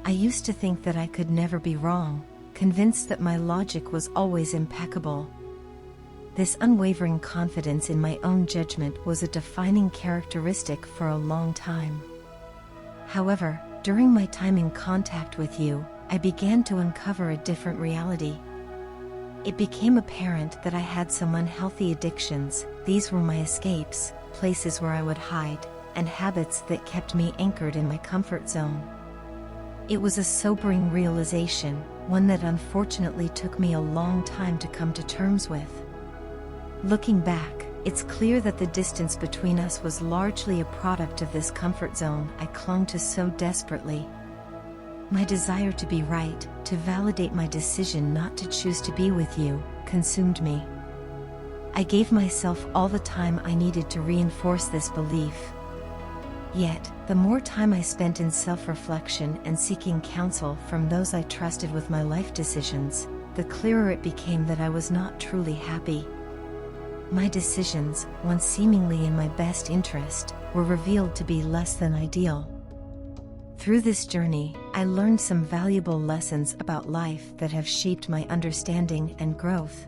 I used to think that I could never be wrong, convinced that my logic was always impeccable. This unwavering confidence in my own judgment was a defining characteristic for a long time. However, during my time in contact with you, I began to uncover a different reality. It became apparent that I had some unhealthy addictions. These were my escapes, places where I would hide, and habits that kept me anchored in my comfort zone. It was a sobering realization, one that unfortunately took me a long time to come to terms with. Looking back, it's clear that the distance between us was largely a product of this comfort zone I clung to so desperately. My desire to be right, to validate my decision not to choose to be with you, consumed me. I gave myself all the time I needed to reinforce this belief. Yet, the more time I spent in self-reflection and seeking counsel from those I trusted with my life decisions, the clearer it became that I was not truly happy. My decisions, once seemingly in my best interest, were revealed to be less than ideal. Through this journey, I learned some valuable lessons about life that have shaped my understanding and growth.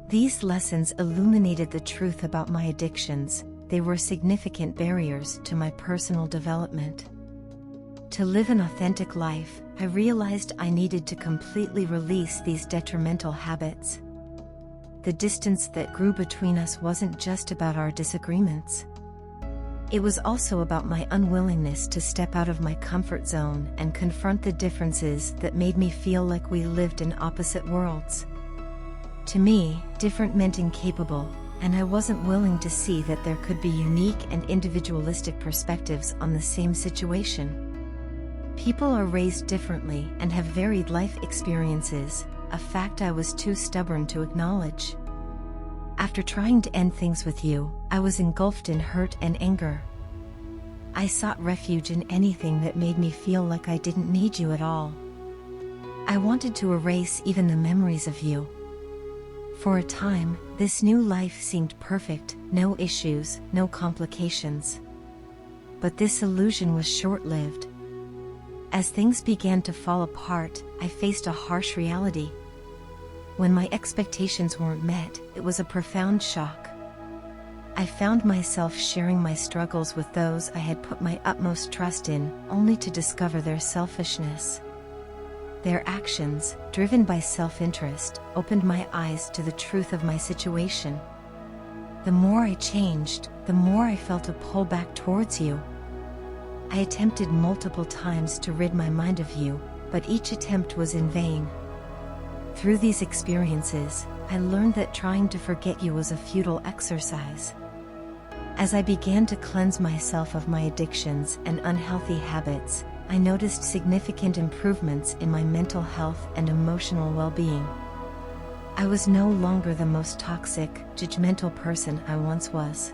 These lessons illuminated the truth about my addictions. They were significant barriers to my personal development. To live an authentic life, I realized I needed to completely release these detrimental habits. The distance that grew between us wasn't just about our disagreements. It was also about my unwillingness to step out of my comfort zone and confront the differences that made me feel like we lived in opposite worlds. To me, different meant incapable, and I wasn't willing to see that there could be unique and individualistic perspectives on the same situation. People are raised differently and have varied life experiences, a fact I was too stubborn to acknowledge. After trying to end things with you, I was engulfed in hurt and anger. I sought refuge in anything that made me feel like I didn't need you at all. I wanted to erase even the memories of you. For a time, this new life seemed perfect, no issues, no complications. But this illusion was short-lived. As things began to fall apart, I faced a harsh reality. When my expectations weren't met, it was a profound shock. I found myself sharing my struggles with those I had put my utmost trust in, only to discover their selfishness. Their actions, driven by self-interest, opened my eyes to the truth of my situation. The more I changed, the more I felt a pull back towards you. I attempted multiple times to rid my mind of you, but each attempt was in vain. Through these experiences, I learned that trying to forget you was a futile exercise. As I began to cleanse myself of my addictions and unhealthy habits, I noticed significant improvements in my mental health and emotional well-being. I was no longer the most toxic, judgmental person I once was.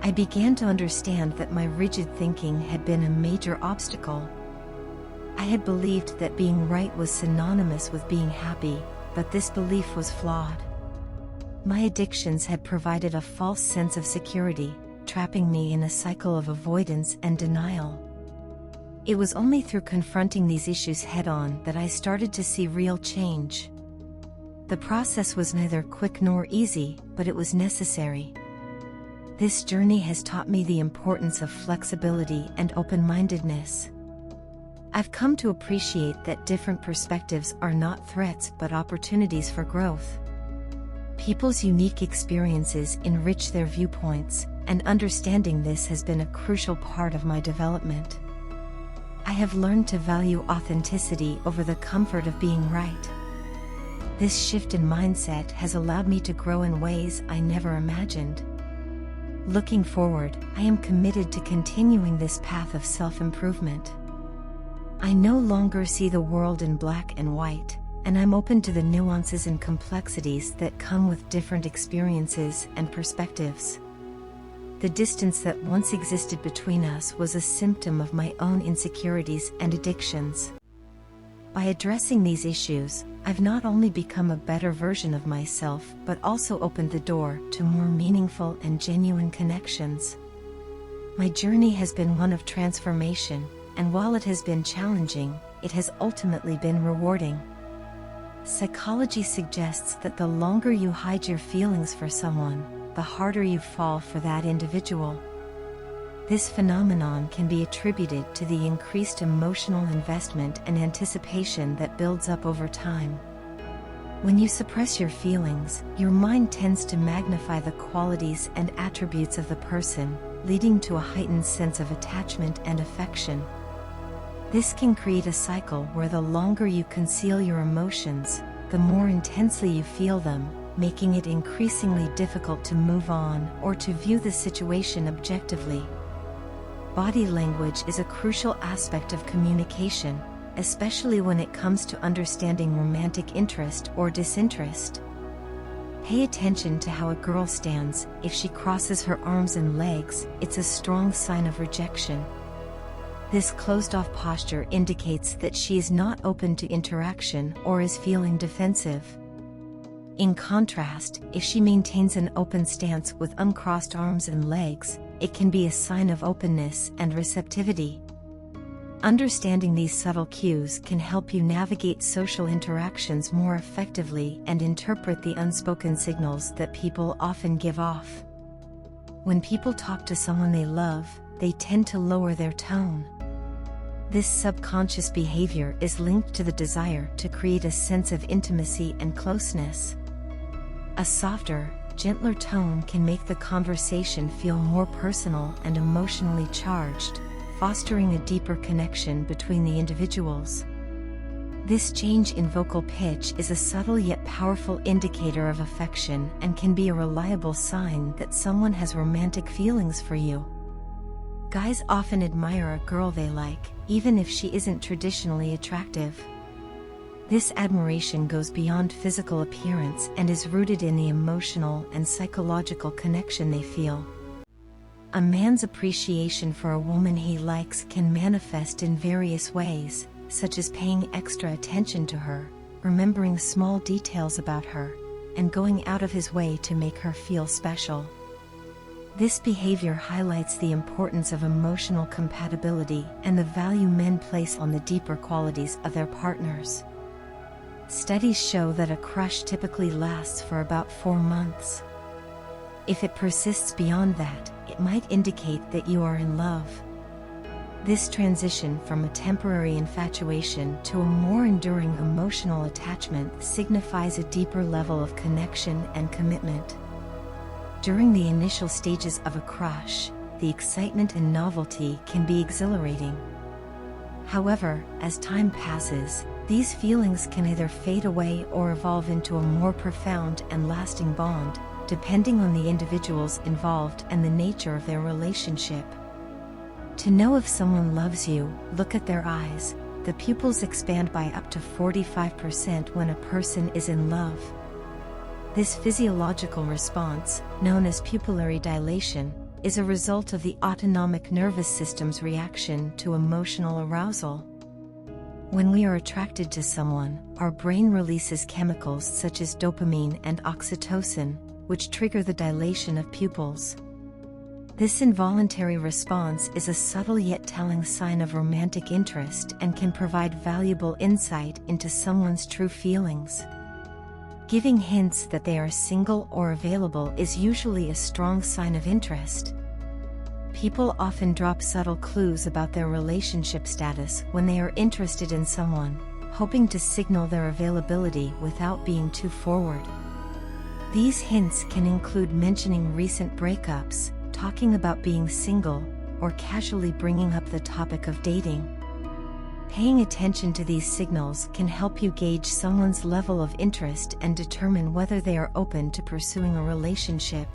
I began to understand that my rigid thinking had been a major obstacle. I had believed that being right was synonymous with being happy, but this belief was flawed. My addictions had provided a false sense of security, trapping me in a cycle of avoidance and denial. It was only through confronting these issues head-on that I started to see real change. The process was neither quick nor easy, but it was necessary. This journey has taught me the importance of flexibility and open-mindedness. I've come to appreciate that different perspectives are not threats but opportunities for growth. People's unique experiences enrich their viewpoints, and understanding this has been a crucial part of my development. I have learned to value authenticity over the comfort of being right. This shift in mindset has allowed me to grow in ways I never imagined. Looking forward, I am committed to continuing this path of self-improvement. I no longer see the world in black and white, and I'm open to the nuances and complexities that come with different experiences and perspectives. The distance that once existed between us was a symptom of my own insecurities and addictions. By addressing these issues, I've not only become a better version of myself but also opened the door to more meaningful and genuine connections. My journey has been one of transformation, and while it has been challenging, it has ultimately been rewarding. Psychology suggests that the longer you hide your feelings for someone, the harder you fall for that individual. This phenomenon can be attributed to the increased emotional investment and anticipation that builds up over time. When you suppress your feelings, your mind tends to magnify the qualities and attributes of the person, leading to a heightened sense of attachment and affection. This can create a cycle where the longer you conceal your emotions, the more intensely you feel them, making it increasingly difficult to move on or to view the situation objectively. Body language is a crucial aspect of communication, especially when it comes to understanding romantic interest or disinterest. Pay attention to how a girl stands. If she crosses her arms and legs, it's a strong sign of rejection. This closed-off posture indicates that she is not open to interaction or is feeling defensive. In contrast, if she maintains an open stance with uncrossed arms and legs, it can be a sign of openness and receptivity. Understanding these subtle cues can help you navigate social interactions more effectively and interpret the unspoken signals that people often give off. When people talk to someone they love, they tend to lower their tone. This subconscious behavior is linked to the desire to create a sense of intimacy and closeness. A softer, gentler tone can make the conversation feel more personal and emotionally charged, fostering a deeper connection between the individuals. This change in vocal pitch is a subtle yet powerful indicator of affection and can be a reliable sign that someone has romantic feelings for you. Guys often admire a girl they like, even if she isn't traditionally attractive. This admiration goes beyond physical appearance and is rooted in the emotional and psychological connection they feel. A man's appreciation for a woman he likes can manifest in various ways, such as paying extra attention to her, remembering small details about her, and going out of his way to make her feel special. This behavior highlights the importance of emotional compatibility and the value men place on the deeper qualities of their partners. Studies show that a crush typically lasts for about 4 months. If it persists beyond that, it might indicate that you are in love. This transition from a temporary infatuation to a more enduring emotional attachment signifies a deeper level of connection and commitment. During the initial stages of a crush, the excitement and novelty can be exhilarating. However, as time passes, these feelings can either fade away or evolve into a more profound and lasting bond, depending on the individuals involved and the nature of their relationship. To know if someone loves you, look at their eyes. The pupils expand by up to 45% when a person is in love. This physiological response, known as pupillary dilation, is a result of the autonomic nervous system's reaction to emotional arousal. When we are attracted to someone, our brain releases chemicals such as dopamine and oxytocin, which trigger the dilation of pupils. This involuntary response is a subtle yet telling sign of romantic interest and can provide valuable insight into someone's true feelings. Giving hints that they are single or available is usually a strong sign of interest. People often drop subtle clues about their relationship status when they are interested in someone, hoping to signal their availability without being too forward. These hints can include mentioning recent breakups, talking about being single, or casually bringing up the topic of dating. Paying attention to these signals can help you gauge someone's level of interest and determine whether they are open to pursuing a relationship.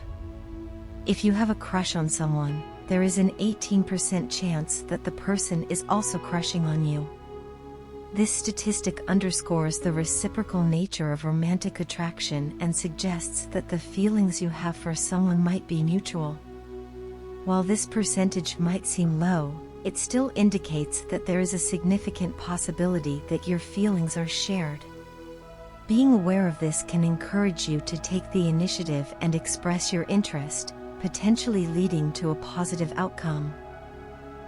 If you have a crush on someone, there is an 18% chance that the person is also crushing on you. This statistic underscores the reciprocal nature of romantic attraction and suggests that the feelings you have for someone might be mutual. While this percentage might seem low, it still indicates that there is a significant possibility that your feelings are shared. Being aware of this can encourage you to take the initiative and express your interest, potentially leading to a positive outcome.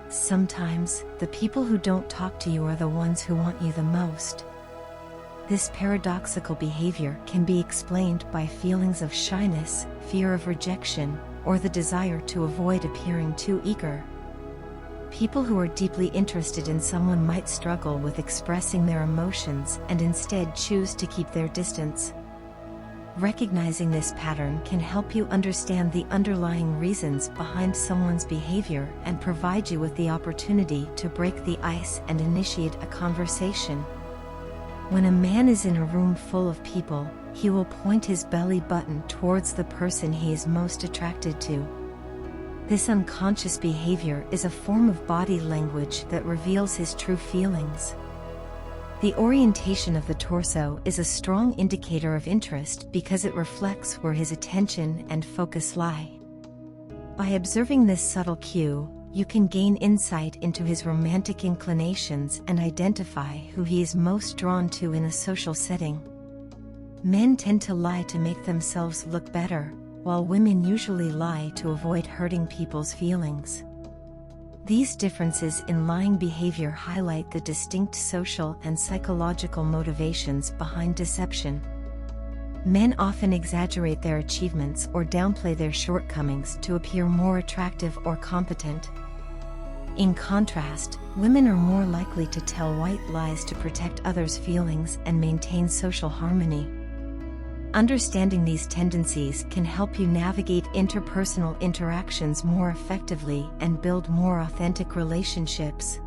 Sometimes, the people who don't talk to you are the ones who want you the most. This paradoxical behavior can be explained by feelings of shyness, fear of rejection, or the desire to avoid appearing too eager. People who are deeply interested in someone might struggle with expressing their emotions and instead choose to keep their distance. Recognizing this pattern can help you understand the underlying reasons behind someone's behavior and provide you with the opportunity to break the ice and initiate a conversation. When a man is in a room full of people, he will point his belly button towards the person he is most attracted to. This unconscious behavior is a form of body language that reveals his true feelings. The orientation of the torso is a strong indicator of interest because it reflects where his attention and focus lie. By observing this subtle cue, you can gain insight into his romantic inclinations and identify who he is most drawn to in a social setting. Men tend to lie to make themselves look better, while women usually lie to avoid hurting people's feelings. These differences in lying behavior highlight the distinct social and psychological motivations behind deception. Men often exaggerate their achievements or downplay their shortcomings to appear more attractive or competent. In contrast, women are more likely to tell white lies to protect others' feelings and maintain social harmony. Understanding these tendencies can help you navigate interpersonal interactions more effectively and build more authentic relationships.